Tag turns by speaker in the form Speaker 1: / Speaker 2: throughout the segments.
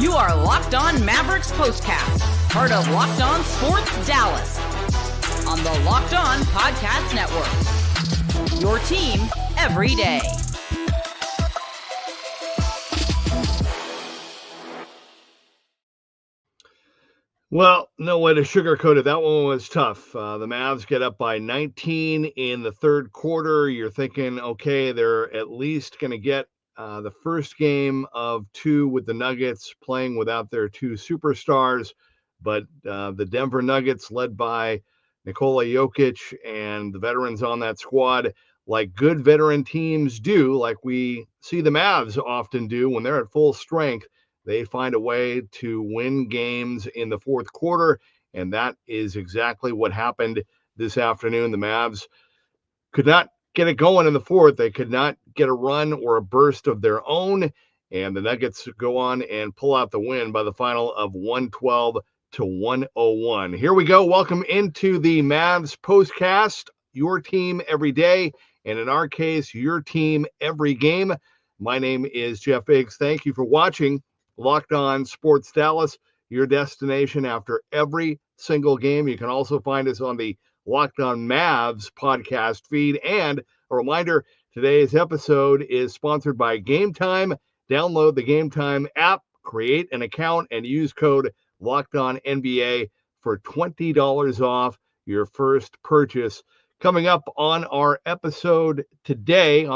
Speaker 1: You are Locked On Mavericks Postcast, part of Locked On Sports Dallas, on the Locked On Podcast Network. Your team every day.
Speaker 2: Well, no way to sugarcoat it. That one was tough. The Mavs get up by 19 in the third quarter. You're thinking, okay, they're at least going to get the first game of two with the Nuggets playing without their two superstars. But the Denver Nuggets, led by Nikola Jokic and the veterans on that squad, like good veteran teams do, like we see the Mavs often do when they're at full strength, they find a way to win games in the fourth quarter, and that is exactly what happened this afternoon. The Mavs could not get it going in the fourth. They could not get a run or a burst of their own, and the Nuggets go on and pull out the win by the final of 112-101. Here we go. Welcome into the Mavs Postcast, your team every day, and in our case, your team every game. My name is Jeff Biggs. Thank you for watching Locked On Sports Dallas, your destination after every single game. You can also find us on the Locked On Mavs podcast feed. And a reminder, today's episode is sponsored by Game Time. Download the Game Time app, create an account, and use code LOCKEDONNBA for $20 off your first purchase. Coming up on our episode today,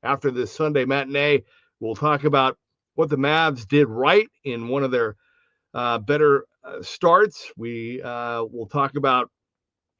Speaker 2: after this Sunday matinee, we'll talk about what the Mavs did right in one of their better starts. We will talk about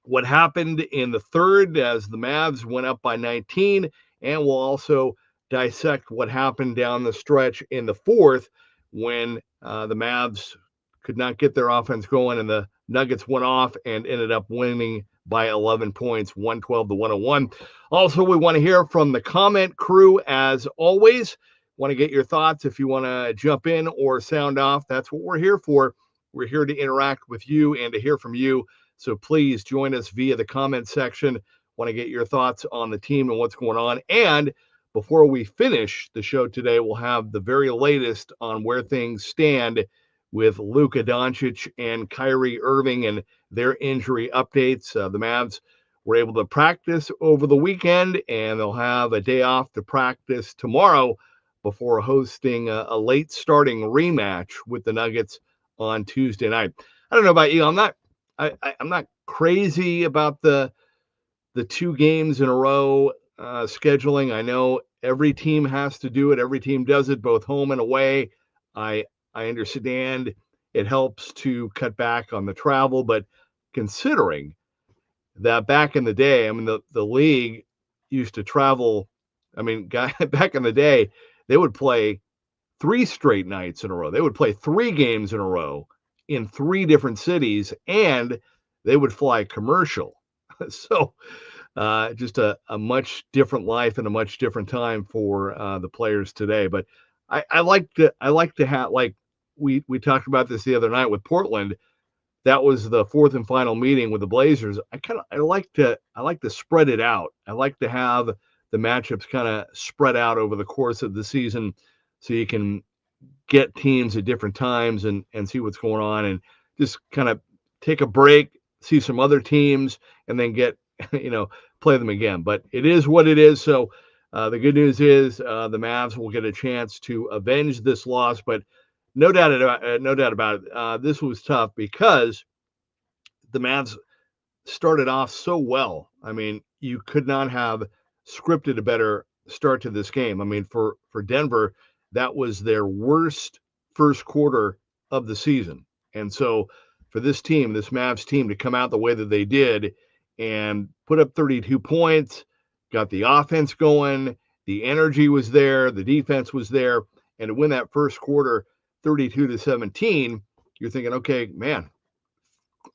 Speaker 2: what happened in the third as the Mavs went up by 19, and we'll also dissect what happened down the stretch in the fourth when the Mavs could not get their offense going and the Nuggets went off and ended up winning by 11 points, 112-101. Also, we want to hear from the comment crew as always. Want to get your thoughts if you want to jump in or sound off. That's what we're here for. We're here to interact with you and to hear from you. So please join us via the comment section. Want to get your thoughts on the team and what's going on. And before we finish the show today, we'll have the very latest on where things stand with Luka Doncic and Kyrie Irving and their injury updates. The Mavs were able to practice over the weekend, and they'll have a day off to practice tomorrow before hosting a late starting rematch with the Nuggets on Tuesday night. I don't know about you. I'm not crazy about the two games in a row scheduling. I know every team has to do it. Every team does it, both home and away. I understand it helps to cut back on the travel, but considering that back in the day, I mean, the league used to travel. I mean, back in the day, they would play 3 straight nights in a row. They would play 3 games in a row in 3 different cities, and they would fly commercial. So just a much different life and a much different time for the players today. But I like to have, like we talked about this the other night with Portland. That was the fourth and final meeting with the Blazers. I like to spread it out. I like to have the matchups kind of spread out over the course of the season so you can get teams at different times and see what's going on and just kind of take a break, see some other teams, and then play them again. But it is what it is. So the good news is the Mavs will get a chance to avenge this loss, but no doubt about it. This was tough because the Mavs started off so well. I mean, you could not have scripted a better start to this game. I mean, for Denver, that was their worst first quarter of the season. And so for this Mavs team to come out the way that they did and put up 32 points, got the offense going, the energy was there, the defense was there, and to win that first quarter 32-17, you're thinking, okay, man,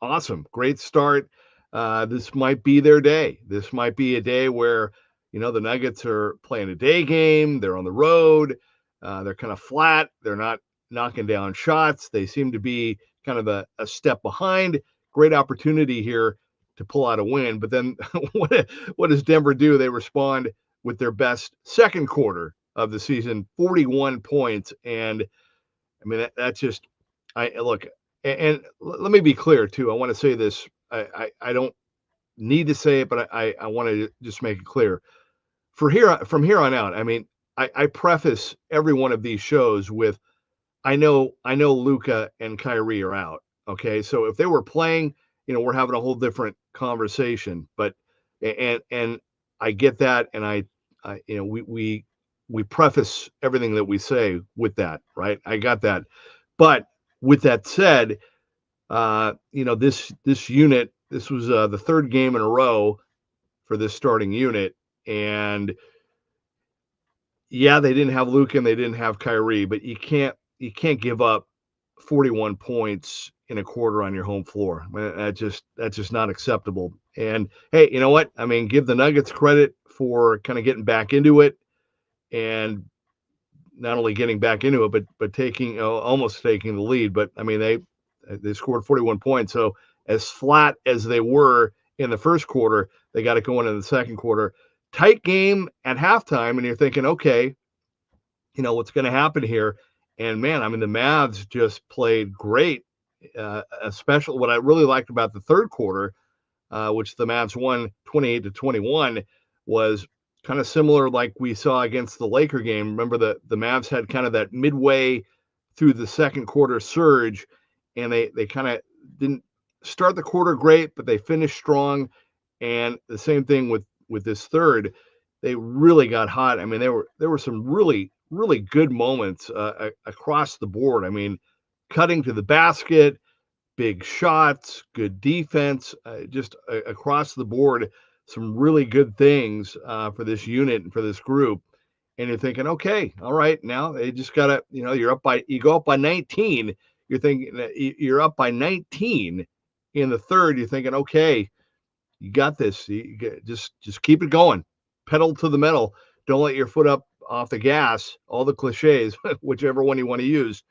Speaker 2: awesome, great start. This might be their day. This might be a day where, the Nuggets are playing a day game. They're on the road. They're kind of flat. They're not knocking down shots. They seem to be kind of a step behind. Great opportunity here to pull out a win. But then what does Denver do? They respond with their best second quarter of the season, 41 points. And I mean, that's just, I look, and let me be clear too. I want to say this. I don't need to say it, but I want to just make it clear. From here on out, I mean, I preface every one of these shows with, I know Luka and Kyrie are out. Okay, so if they were playing, we're having a whole different conversation. But and I get that, and I we preface everything that we say with that, right? I got that. But with that said, this unit, this was the third game in a row for this starting unit, and yeah, they didn't have Luka and they didn't have Kyrie, but you can't give up 41 points in a quarter on your home floor. That's just not acceptable. And hey, you know what? I mean, give the Nuggets credit for kind of getting back into it, and not only getting back into it, but taking almost taking the lead. But I mean, they scored 41 points. So as flat as they were in the first quarter, they got it going in the second quarter. Tight game at halftime, and you're thinking, okay, what's going to happen here? And man, I mean, the Mavs just played great. Especially what I really liked about the third quarter, which the Mavs won 28-21, was kind of similar like we saw against the Laker game. Remember the Mavs had kind of that midway through the second quarter surge, and they kind of didn't start the quarter great, but they finished strong. And the same thing with this third, they really got hot. I mean, there were some really, really good moments across the board. I mean, cutting to the basket, big shots, good defense, just across the board, some really good things for this unit and for this group. And you're thinking, okay, all right, now they just gotta, you go up by 19. You're thinking you're up by 19 in the third. You're thinking, okay, you got this. Just keep it going. Pedal to the metal. Don't let your foot up off the gas. All the cliches, whichever one you want to use.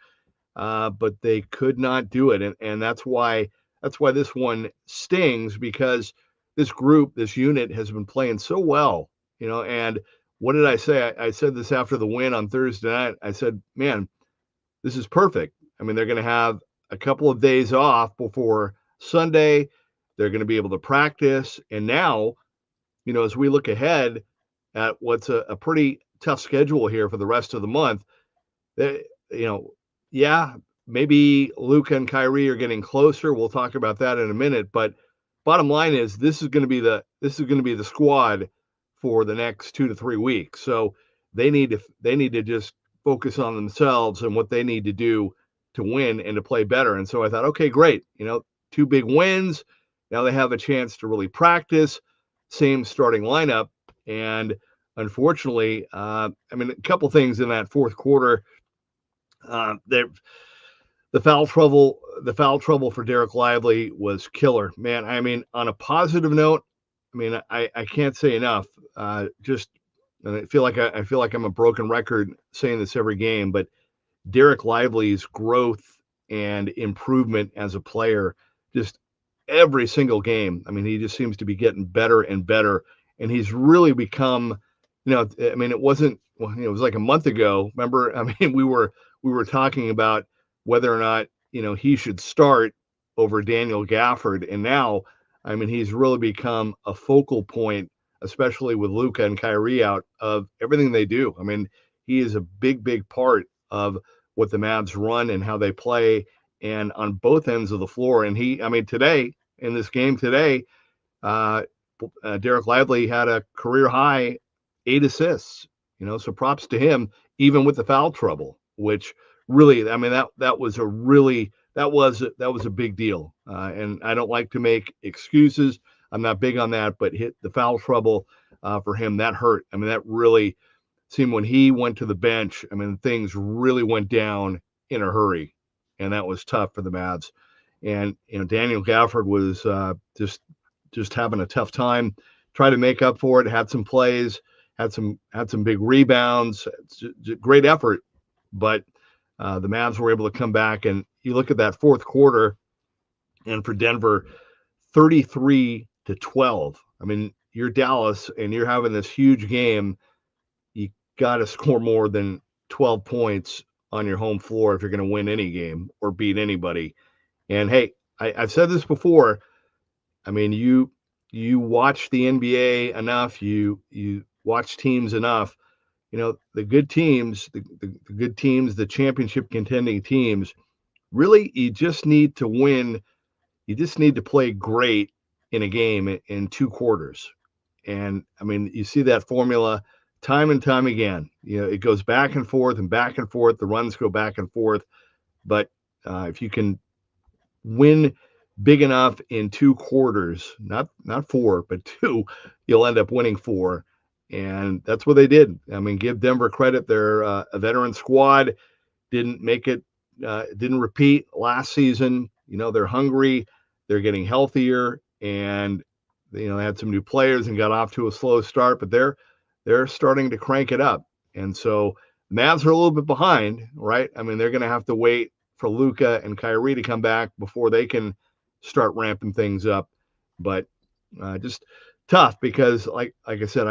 Speaker 2: But they could not do it, and that's why this one stings, because this group, this unit, has been playing so well, And what did I say? I said this after the win on Thursday night. I said, man, this is perfect. I mean, they're going to have a couple of days off before Sunday. They're going to be able to practice, and now, as we look ahead at what's a pretty tough schedule here for the rest of the month, yeah, maybe Luka and Kyrie are getting closer. We'll talk about that in a minute. But bottom line is, this is going to be the squad for the next 2 to 3 weeks. So they need to just focus on themselves and what they need to do to win and to play better. And so I thought, okay, great. 2 big wins. Now they have a chance to really practice. Same starting lineup. And unfortunately, I mean, a couple things in that fourth quarter. The foul trouble for Derek Lively was killer, man. I mean, on a positive note, I mean, I can't say enough. Just, and I feel like I'm a broken record saying this every game, but Derek Lively's growth and improvement as a player, just every single game. I mean, he just seems to be getting better and better, and he's really become, I mean, it was like a month ago. Remember, I mean, we were talking about whether or not, he should start over Daniel Gafford. And now, I mean, he's really become a focal point, especially with Luka and Kyrie out, of everything they do. I mean, he is a big, big part of what the Mavs run and how they play, and on both ends of the floor. And today, in this game today, Derek Lively had a career high 8 assists, so props to him, even with the foul trouble, which really, I mean, that was a big deal. And I don't like to make excuses. I'm not big on that, but hit the foul trouble for him, that hurt. I mean, that really seemed, when he went to the bench, I mean, things really went down in a hurry, and that was tough for the Mavs. And, Daniel Gafford was just having a tough time, trying to make up for it, had some plays, had some big rebounds, great effort, but the Mavs were able to come back. And you look at that fourth quarter, and for Denver, 33-12. I mean, you're Dallas and you're having this huge game. You got to score more than 12 points on your home floor if you're going to win any game or beat anybody. And hey, I've said this before. I mean, you watch the NBA enough, you watch teams enough. The good teams, the good teams, the championship contending teams, really, you just need to win. You just need to play great in a game in 2 quarters. And I mean, you see that formula time and time again. It goes back and forth and back and forth. The runs go back and forth. But if you can win big enough in 2 quarters, not 4, but 2, you'll end up winning 4. And that's what they did. I mean, give Denver credit. They're a veteran squad. Didn't make it, didn't repeat last season. They're hungry. They're getting healthier. And, they had some new players and got off to a slow start, but they're starting to crank it up. And so Mavs are a little bit behind, right? I mean, they're going to have to wait for Luka and Kyrie to come back before they can start ramping things up. But just tough because, like I said,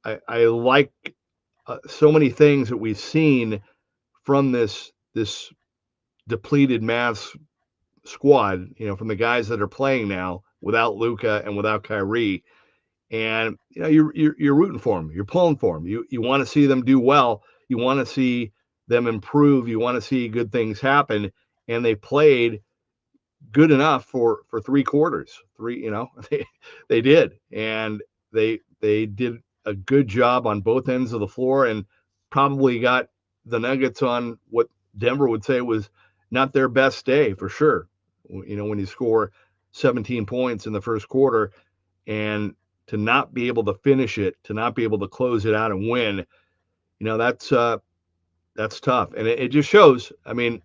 Speaker 2: I like so many things that we've seen from this depleted Mavs squad. From the guys that are playing now without Luka and without Kyrie, and you're rooting for them. You're pulling for them. You want to see them do well. You want to see them improve. You want to see good things happen. And they played good enough for 3 quarters. They did, and they did a good job on both ends of the floor, and probably got the Nuggets on what Denver would say was not their best day for sure. When you score 17 points in the first quarter, and to not be able to finish it, to not be able to close it out and win, that's tough. And it just shows. I mean,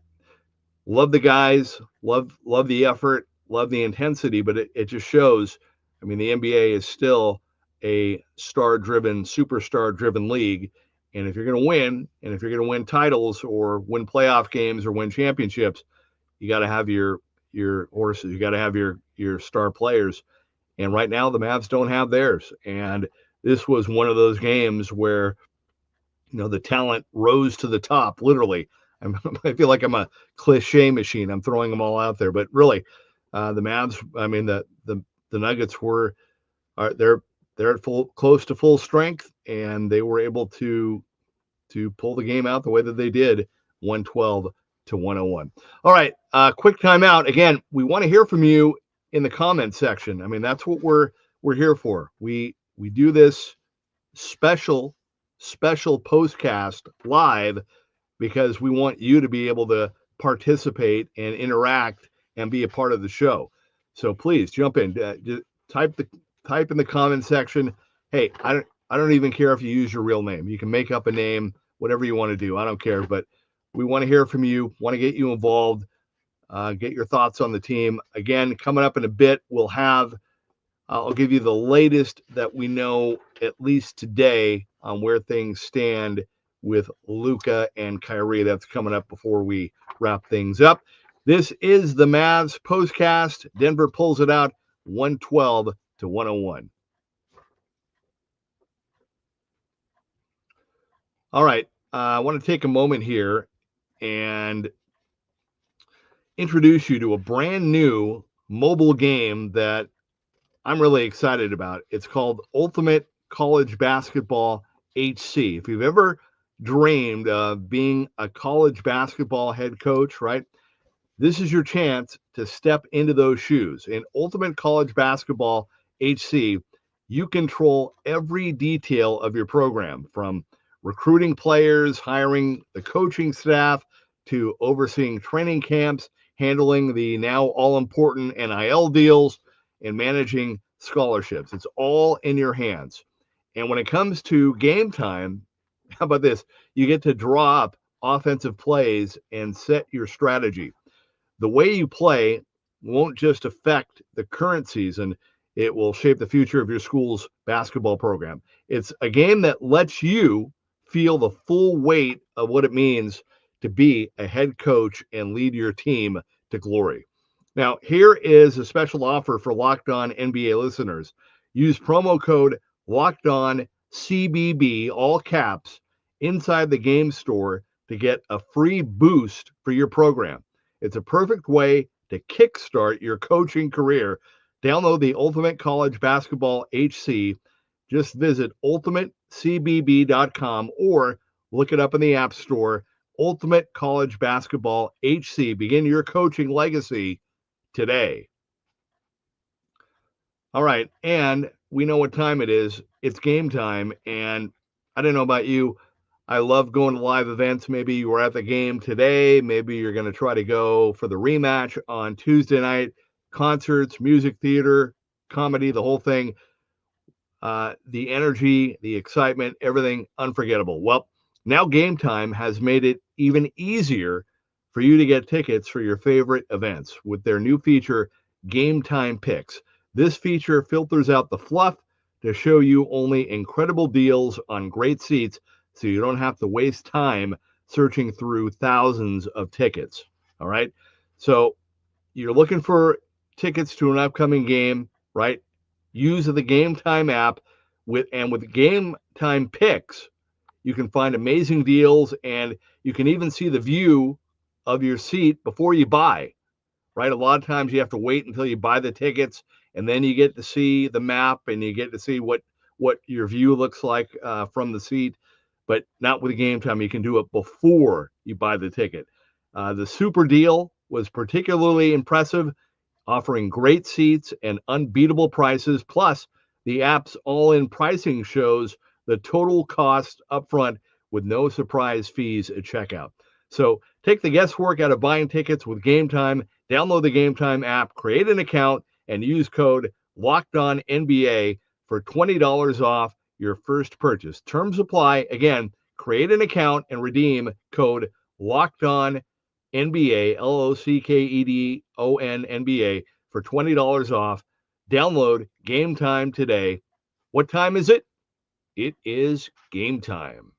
Speaker 2: love the guys, love the effort, love the intensity, but it just shows. I mean, the NBA is still a superstar-driven league. And if you're going to win, and if you're going to win titles or win playoff games or win championships, you got to have your horses. You got to have your star players. And right now the Mavs don't have theirs. And this was one of those games where, the talent rose to the top, literally. I feel like I'm a cliche machine. I'm throwing them all out there, but really, the Mavs, I mean, the Nuggets they're at close to full strength, and they were able to pull the game out the way that they did, 112-101. All right, quick timeout. Again, we want to hear from you in the comment section. I mean, that's what we're here for. We do this special postcast live because we want you to be able to participate and interact and be a part of the show. So please jump in. Just type in the comment section. Hey, I don't even care if you use your real name. You can make up a name, whatever you want to do. I don't care, but we want to hear from you. Want to get you involved. Get your thoughts on the team. Again, coming up in a bit, I'll give you the latest that we know, at least today, on where things stand with Luka and Kyrie. That's coming up before we wrap things up. This is the Mavs postcast. Denver pulls it out 112-101. All right. I want to take a moment here and introduce you to a brand new mobile game that I'm really excited about. It's called Ultimate College Basketball HC. If you've ever dreamed of being a college basketball head coach, right? This is your chance to step into those shoes. In Ultimate College Basketball HC, you control every detail of your program, from recruiting players, hiring the coaching staff, to overseeing training camps, handling the now all-important NIL deals, and managing scholarships. It's all in your hands. And when it comes to game time, how about this? You get to draw up offensive plays and set your strategy. The way you play won't just affect the current season, it will shape the future of your school's basketball program. It's a game that lets you feel the full weight of what it means to be a head coach and lead your team to glory. Now, here is a special offer for Locked On NBA listeners. Use promo code Locked On CBB, all caps, inside the game store to get a free boost for your program. It's a perfect way to kickstart your coaching career. Download the Ultimate College Basketball HC. Just visit ultimatecbb.com or look it up in the App Store. Ultimate College Basketball HC. Begin your coaching legacy today. All right, and we know what time it is. It's game time, and I don't know about you. I love going to live events. Maybe you were at the game today. Maybe you're going to try to go for the rematch on Tuesday night. Concerts, music, theater, comedy, the whole thing. The energy, the excitement, everything unforgettable. Well, now Game Time has made it even easier for you to get tickets for your favorite events with their new feature, Game Time Picks. This feature filters out the fluff to show you only incredible deals on great seats, so you don't have to waste time searching through thousands of tickets. All right. So you're looking for tickets to an upcoming game, right? Use the Game Time app with Game Time Picks. You can find amazing deals, and you can even see the view of your seat before you buy, right? A lot of times you have to wait until you buy the tickets, and then you get to see the map and you get to see what your view looks like from the seat. But not with Game Time. You can do it before you buy the ticket. The super deal was particularly impressive, offering great seats and unbeatable prices. Plus, the app's all-in pricing shows the total cost upfront with no surprise fees at checkout. So take the guesswork out of buying tickets with Game Time. Download the Game Time app, create an account, and use code LOCKEDONNBA for $20 off your first purchase. Terms apply. Again, create an account and redeem code LOCKEDONNBA, LOCKEDONNBA for $20 off. Download Game Time today. What time is it? It is game time.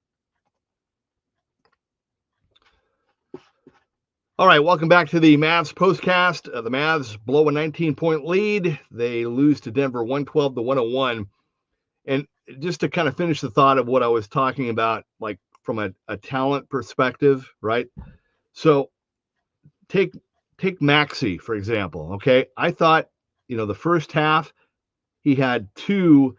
Speaker 2: All right, welcome back to the Mavs postcast. The Mavs blow a 19-point lead. They lose to Denver 112-101. And just to kind of finish the thought of what I was talking about, like from a talent perspective, right? So take Maxey, for example, okay? I thought, the first half, he had two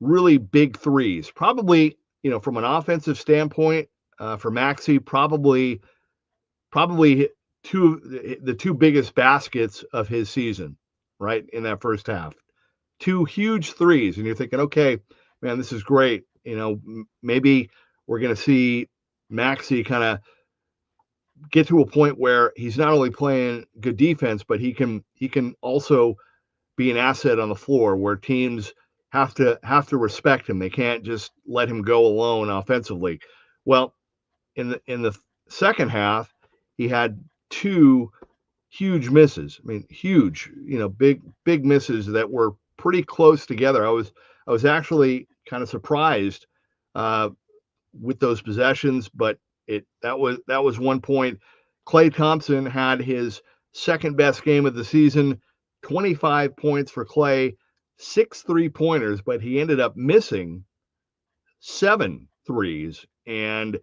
Speaker 2: really big threes. Probably, from an offensive standpoint, for Maxey, probably the two biggest baskets of his season, right, in that first half. Two huge threes, and you're thinking, okay, man, this is great. Maybe we're going to see Maxey kind of get to a point where he's not only playing good defense, but he can also be an asset on the floor where teams have to respect him. They can't just let him go alone offensively. Well, in the second half, he had two huge misses. I mean, huge, big misses that were pretty close together. I was actually kind of surprised with those possessions, but that was 1 point. Klay Thompson had his second best game of the season, 25 points for Klay, 6 3-pointers, but he ended up missing 7 threes and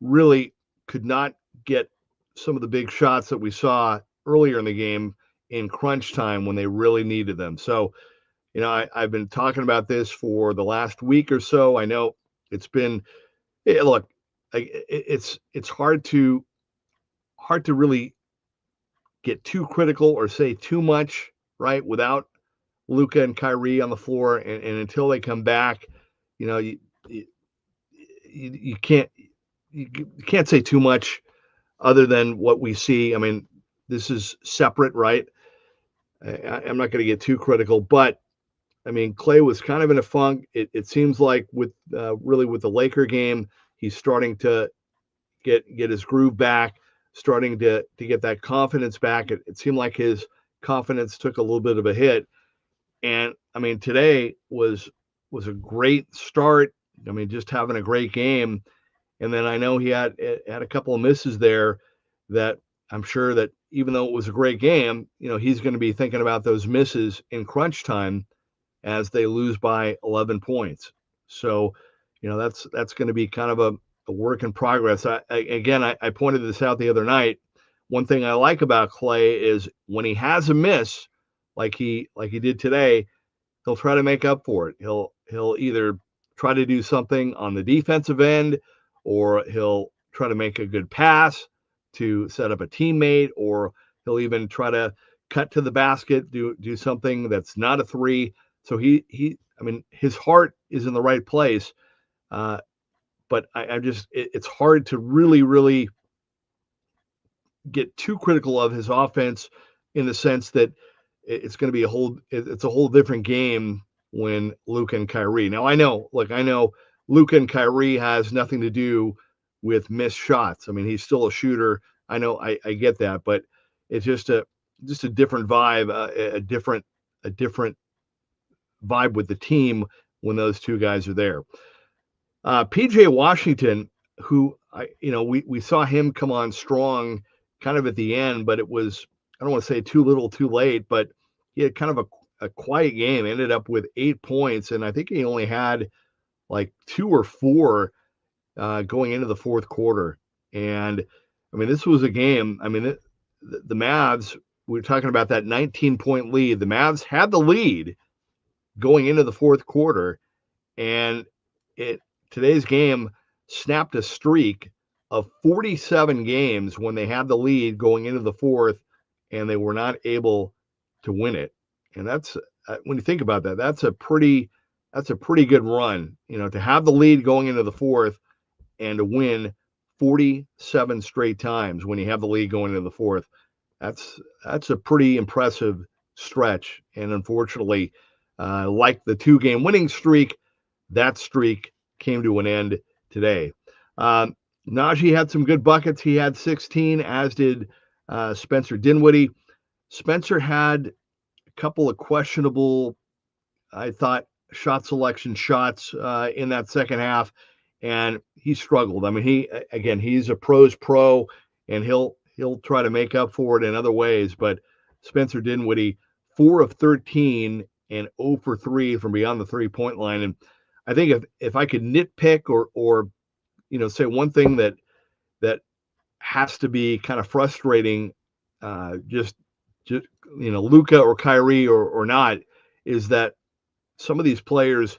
Speaker 2: really could not get some of the big shots that we saw earlier in the game in crunch time when they really needed them. So, I've been talking about this for the last week or so. I know it's been, look, it's hard to really get too critical or say too much, right? Without Luka and Kyrie on the floor, and until they come back, you can't say too much other than what we see. I mean, this is separate, right? I'm not going to get too critical, but I mean, Klay was kind of in a funk. It seems like with the Laker game, he's starting to get his groove back, starting to get that confidence back. It seemed like his confidence took a little bit of a hit. And I mean, today was a great start. I mean, just having a great game. And then I know he had a couple of misses there that I'm sure that even though it was a great game, he's going to be thinking about those misses in crunch time as they lose by 11 points. So, that's going to be kind of a work in progress. I pointed this out the other night. One thing I like about Klay is when he has a miss, like he did today, he'll try to make up for it. He'll either try to do something on the defensive end, or he'll try to make a good pass to set up a teammate, or he'll even try to cut to the basket, do something that's not a three. So his heart is in the right place. But it's hard to really get too critical of his offense, in the sense that it's going to be a whole different game when Luka and Kyrie. Now I know Luka and Kyrie has nothing to do with missed shots. I mean, he's still a shooter. I know, I get that, but it's just a different vibe, a different vibe with the team when those two guys are there. PJ Washington, who we saw him come on strong kind of at the end, but it was, I don't want to say too little too late, but he had kind of a quiet game, ended up with 8 points, and I think he only had like 2 or 4 going into the fourth quarter. And I mean, this was a game, I mean, the Mavs, we were talking about that 19-point lead. The Mavs had the lead going into the fourth quarter, and today's game snapped a streak of 47 games when they had the lead going into the fourth, and they were not able to win it. And that's, when you think about that, that's a pretty good run, to have the lead going into the fourth and to win 47 straight times when you have the lead going into the fourth. That's a pretty impressive stretch. And unfortunately, like the 2-game winning streak, that streak came to an end today. Naji had some good buckets. He had 16, as did Spencer Dinwiddie. Spencer had a couple of questionable, I thought, shot selection shots in that second half, and he struggled. I mean, he's a pro's pro, and he'll try to make up for it in other ways. But Spencer Dinwiddie, 4 of 13 and 0 for 3 from beyond the 3-point line. And I think if I could nitpick or say one thing that has to be kind of frustrating, just Luka or Kyrie or not, is that some of these players,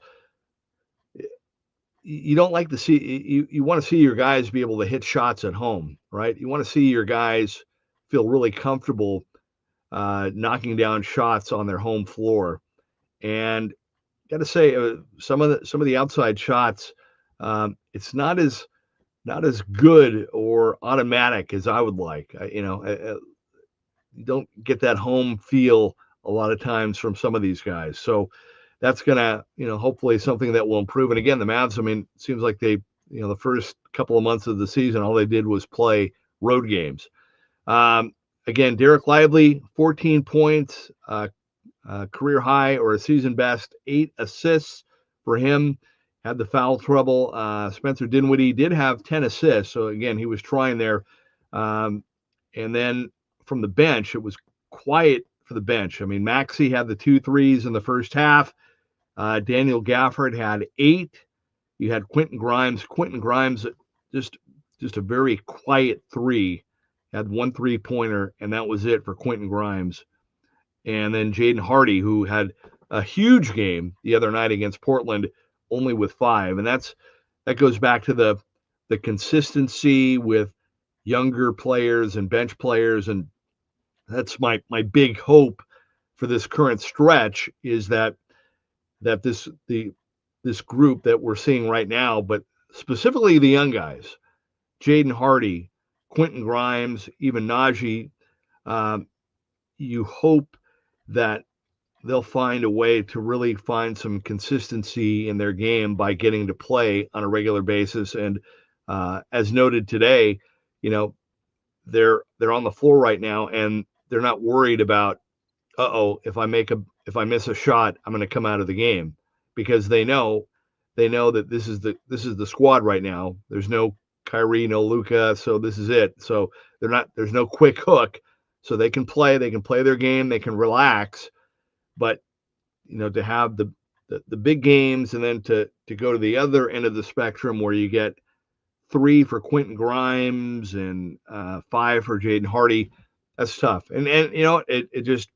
Speaker 2: you don't like to see, you want to see your guys be able to hit shots at home, right? You want to see your guys feel really comfortable knocking down shots on their home floor. And got to say, some of the outside shots, it's not as good or automatic as I would like. You don't get that home feel a lot of times from some of these guys. So that's gonna, hopefully something that will improve. And again, the Mavs, I mean, it seems like they, the first couple of months of the season, all they did was play road games. Again, Derek Lively, 14 points, career high or a season best, 8 assists for him. Had the foul trouble. Spencer Dinwiddie did have 10 assists. So again, he was trying there. And then from the bench, it was quiet for the bench. I mean, Maxey had the 2 threes in the first half. Daniel Gafford had 8. You had Quentin Grimes. Quentin Grimes, just a very quiet 3. Had 1 3-pointer, and that was it for Quentin Grimes. And then Jaden Hardy, who had a huge game the other night against Portland, only with 5. And that goes back to the consistency with younger players and bench players. And that's my big hope for this current stretch, is that this group that we're seeing right now, but specifically the young guys, Jaden Hardy, Quentin Grimes, even Naji, you hope that they'll find a way to really find some consistency in their game by getting to play on a regular basis. And as noted today, they're on the floor right now, and they're not worried about, if I miss a shot, I'm going to come out of the game, because they know that this is the squad right now. There's no Kyrie, no Luka, so this is it. So there's no quick hook, so they can play their game, they can relax. But to have the big games, and then to go to the other end of the spectrum where you get 3 for Quentin Grimes and 5 for Jaden Hardy. That's tough. And you know, it just,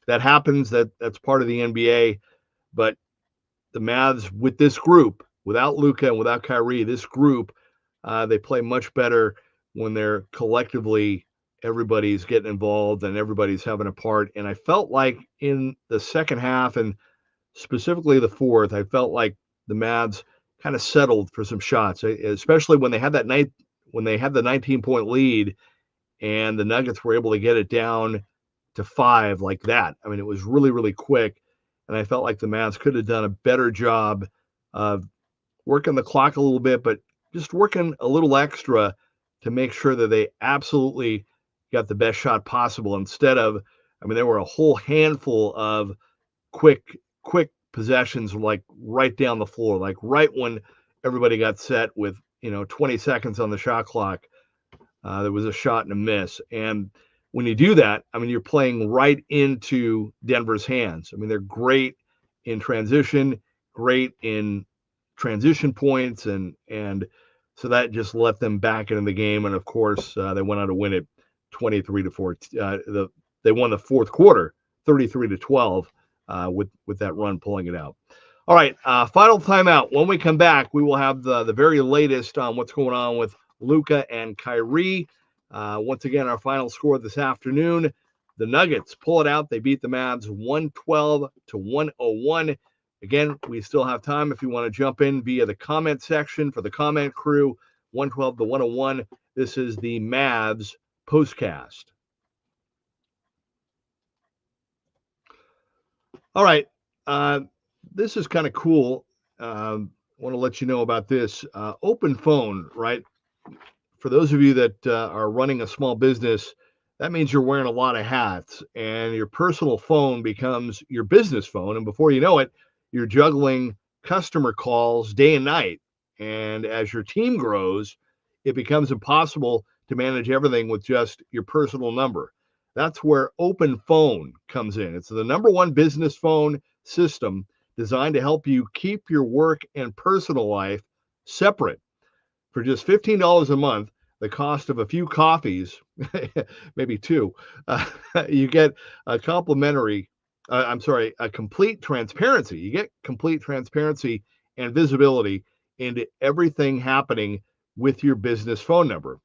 Speaker 2: that happens. That's part of the NBA. But the Mavs with this group, without Luka and without Kyrie, this group, they play much better when they're collectively, everybody's getting involved and everybody's having a part. And I felt like in the second half, and specifically the fourth, I felt like the Mavs kind of settled for some shots, especially when they had that night, when they had the 19-point lead and the Nuggets were able to get it down to 5 like that. I mean, it was really, really quick. And I felt like the Mavs could have done a better job of working the clock a little bit, but just working a little extra to make sure that they absolutely got the best shot possible, instead of, I mean, there were a whole handful of quick possessions, like right down the floor, like right when everybody got set with, 20 seconds on the shot clock, there was a shot and a miss. And when you do that, I mean, you're playing right into Denver's hands. I mean, they're great in transition, great in transition points, and so that just let them back into the game. And of course, they went on to win it 23-4. They won the fourth quarter 33-12 with that run pulling it out. All right, final timeout. When we come back, we will have the very latest on what's going on with Luka and Kyrie. Once again, our final score this afternoon, the Nuggets pull it out. They beat the Mavs 112-101. Again, we still have time if you want to jump in via the comment section for the comment crew, 112-101. This is the Mavs postcast. All right. This is kind of cool. I want to let you know about this. Open phone, right? For those of you that are running a small business, that means you're wearing a lot of hats, and your personal phone becomes your business phone. And before you know it, you're juggling customer calls day and night. And as your team grows, it becomes impossible to manage everything with just your personal number. That's where Open Phone comes in. It's the #1 business phone system designed to help you keep your work and personal life separate. For just $15 a month, the cost of a few coffees, maybe 2, you get a complete transparency. You get complete transparency and visibility into everything happening with your business phone number.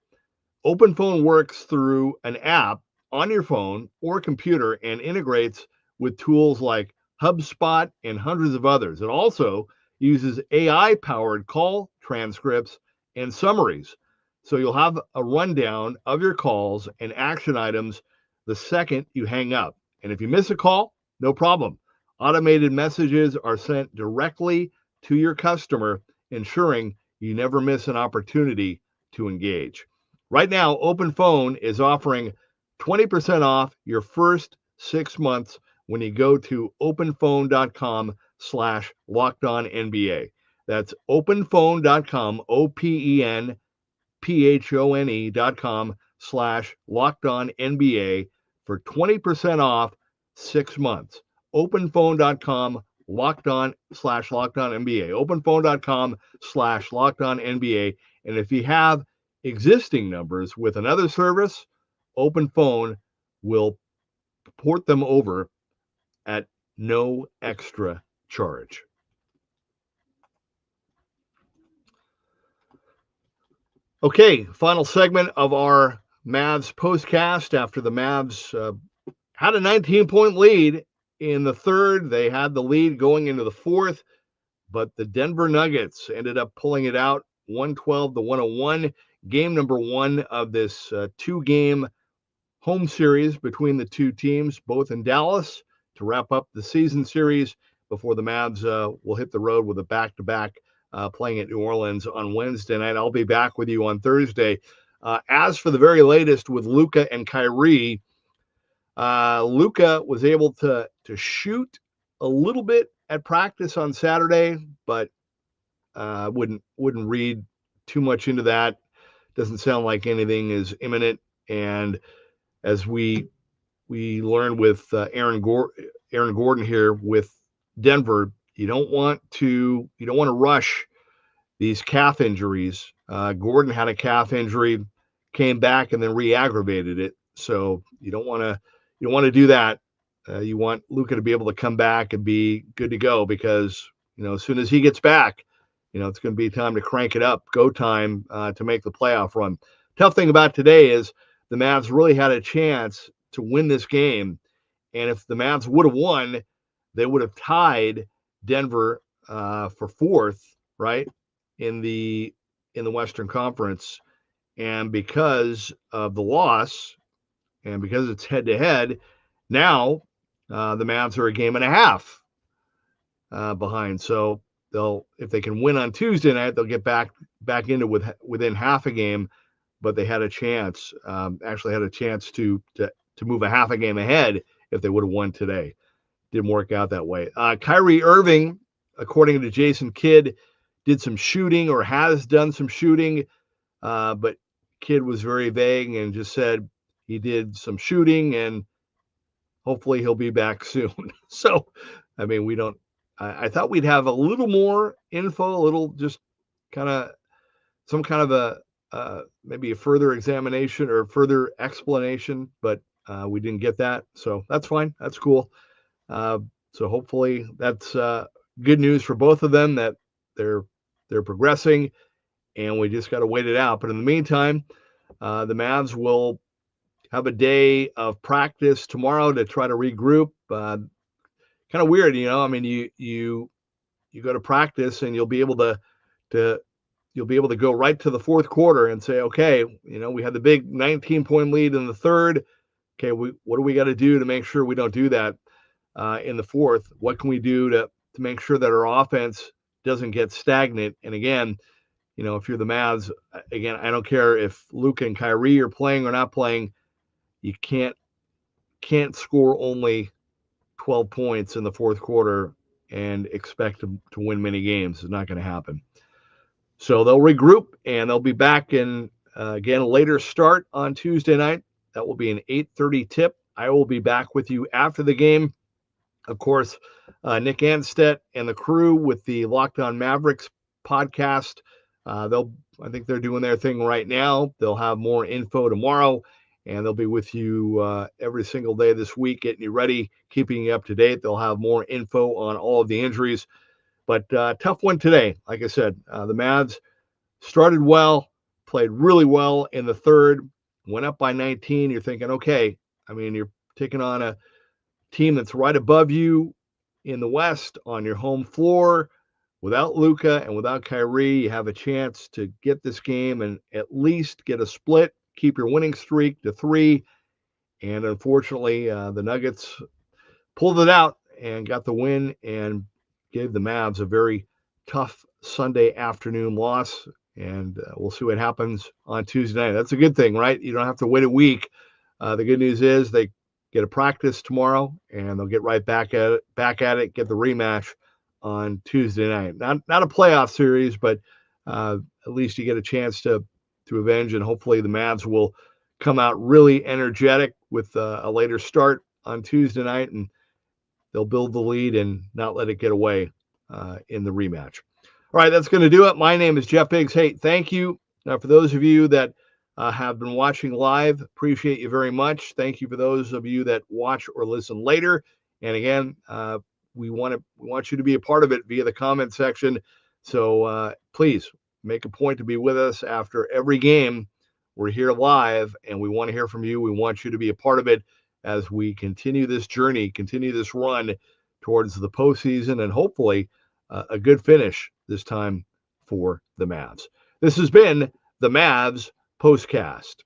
Speaker 2: Open Phone works through an app on your phone or computer and integrates with tools like HubSpot and hundreds of others. It also uses AI-powered call transcripts and summaries. So you'll have a rundown of your calls and action items the second you hang up. And if you miss a call, no problem. Automated messages are sent directly to your customer, ensuring you never miss an opportunity to engage. Right now, Open Phone is offering 20% off your first 6 months when you go to openphone.com/LockedOnNBA. That's openphone.com, openphone.com/LockedOnNBA for 20% off 6 months. Openphone.com/LockedOn/LockedOnNBA. Openphone.com/LockedOnNBA. And if you have existing numbers with another service, Open Phone will port them over at no extra charge. Okay, final segment of our Mavs postcast. After the Mavs had a 19-point lead in the third, they had the lead going into the fourth, but the Denver Nuggets ended up pulling it out 112-101. Game number 1 of this 2-game home series between the two teams, both in Dallas, to wrap up the season series before the Mavs will hit the road with a back-to-back playing at New Orleans on Wednesday night. I'll be back with you on Thursday. As for the very latest with Luka and Kyrie, Luka was able to shoot a little bit at practice on Saturday, but wouldn't read too much into that. Doesn't sound like anything is imminent. And as we learned with Aaron Gordon here with Denver, you don't want to rush these calf injuries Gordon had a calf injury, came back and then re-aggravated it. So you don't want to do that. You want Luka to be able to come back and be good to go, because as soon as he gets back, it's going to be time to crank it up, go time to make the playoff run. Tough thing about today is the Mavs really had a chance to win this game, and if the Mavs would have won, they would have tied Denver for fourth, right, in the Western Conference. And because of the loss, and because it's head-to-head, now the Mavs are a game and a half behind. So if they can win on Tuesday night, they'll get back into within half a game. But they had a chance, actually had a chance to move a half a game ahead if they would have won today. Didn't work out that way. Kyrie Irving, according to Jason Kidd, did some shooting, or has done some shooting, but Kidd was very vague and just said he did some shooting and hopefully he'll be back soon. So, I mean, I thought we'd have a little more info, a little just kind of some kind of a maybe a further examination or further explanation, but we didn't get that. So that's fine. That's cool. So hopefully that's good news for both of them, that they're progressing, and we just got to wait it out. But in the meantime, the Mavs will have a day of practice tomorrow to try to regroup. Kind of weird, I mean, you go to practice and you'll be able to go right to the fourth quarter and say, okay, we had the big 19-point lead in the third. Okay, what do we got to do to make sure we don't do that in the fourth? What can we do to make sure that our offense doesn't get stagnant? And again, if you're the Mavs, again, I don't care if Luka and Kyrie are playing or not playing, you can't score only 12 points in the fourth quarter and expect to win many games. It's not going to happen. So they'll regroup and they'll be back in, again, a later start on Tuesday night. That will be an 8:30 tip. I will be back with you after the game. Of course, Nick Anstedt and the crew with the Locked On Mavericks podcast, I think they're doing their thing right now. They'll have more info tomorrow, and they'll be with you every single day this week, getting you ready, keeping you up to date. They'll have more info on all of the injuries. But tough one today. Like I said, the Mavs started well, played really well in the third, went up by 19. You're thinking, okay, I mean, you're taking on a team that's right above you in the West on your home floor. Without Luka and without Kyrie, you have a chance to get this game and at least get a split, keep your winning streak to 3. And unfortunately, the Nuggets pulled it out and got the win and gave the Mavs a very tough Sunday afternoon loss. And we'll see what happens on Tuesday night. That's a good thing, right? You don't have to wait a week. The good news is they get a practice tomorrow, and they'll get right back at it, get the rematch on Tuesday night. Not a playoff series, but at least you get a chance to avenge, and hopefully the Mavs will come out really energetic with a later start on Tuesday night, and they'll build the lead and not let it get away in the rematch. All right, that's going to do it. My name is Jeff Biggs. Hey, thank you for those of you that have been watching live. Appreciate you very much. Thank you for those of you that watch or listen later. And again, we want you to be a part of it via the comment section. So please make a point to be with us after every game. We're here live, and we want to hear from you. We want you to be a part of it as we continue this journey, continue this run towards the postseason, and hopefully a good finish this time for the Mavs. This has been the Mavs Postcast.